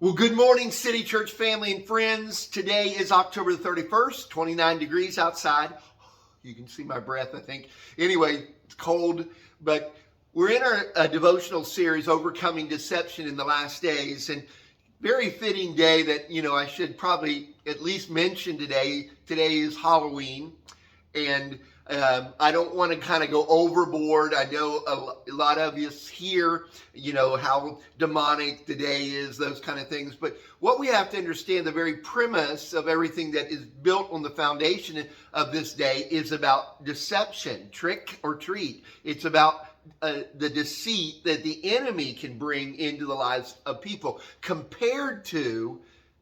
Well, good morning, City Church family and friends. Today is October the 31st, 29 degrees outside. You can see my breath, I think. Anyway, it's cold, but we're in our devotional series, Overcoming Deception in the Last Days, and very fitting day that, I should probably at least mention today. Today is Halloween, and I don't want to kind of go overboard. I know a lot of us here, how demonic the day is, those kind of things. But what we have to understand, the very premise of everything that is built on the foundation of this day is about deception, trick or treat. It's about the deceit that the enemy can bring into the lives of people. Compared to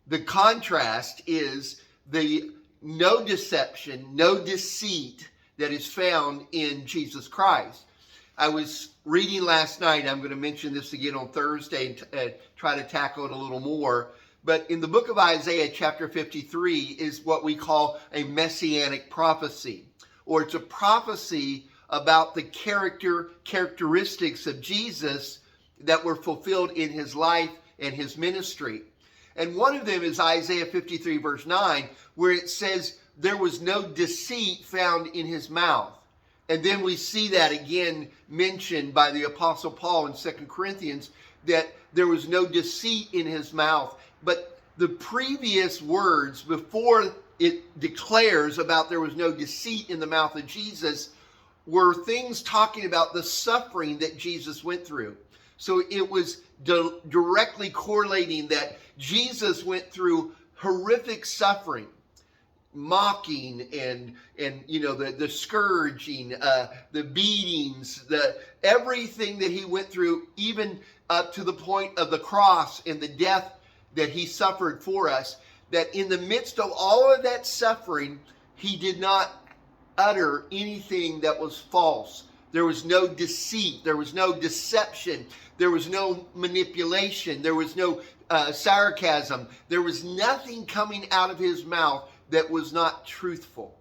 the contrast is the no deception, no deceit that is found in Jesus Christ. I was reading last night, I'm going to mention this again on Thursday and try to tackle it a little more, but in the book of Isaiah chapter 53 is what we call a messianic prophecy, or it's a prophecy about the characteristics of Jesus that were fulfilled in his life and his ministry. And one of them is Isaiah 53 verse 9, where it says there was no deceit found in his mouth. And then we see that again mentioned by the Apostle Paul in 2 Corinthians, that there was no deceit in his mouth. But the previous words before it declares about there was no deceit in the mouth of Jesus were things talking about the suffering that Jesus went through. So it was directly correlating that Jesus went through horrific suffering, mocking and the scourging, the beatings, everything that he went through, even up to the point of the cross and the death that he suffered for us. That in the midst of all of that suffering, he did not utter anything that was false. There was no deceit. There was no deception. There was no manipulation. There was no sarcasm. There was nothing coming out of his mouth that was not truthful.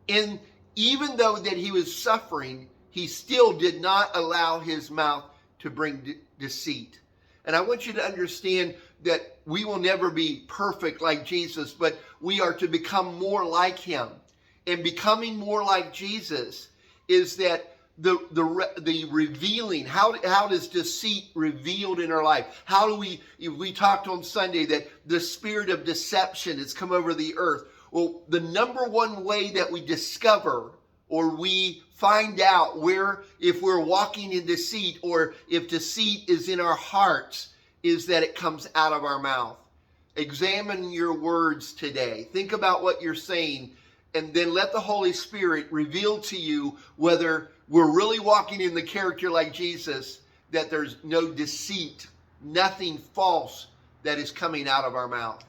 And even though that he was suffering, he still did not allow his mouth to bring deceit. And I want you to understand that we will never be perfect like Jesus, but we are to become more like him. And becoming more like Jesus is that the revealing, how does deceit revealed in our life? How do we talked on Sunday that the spirit of deception has come over the earth. Well, the number one way that we discover or we find out if we're walking in deceit or if deceit is in our hearts is that it comes out of our mouth. Examine your words today. Think about what you're saying, and then let the Holy Spirit reveal to you whether we're really walking in the character like Jesus, that there's no deceit, nothing false that is coming out of our mouth.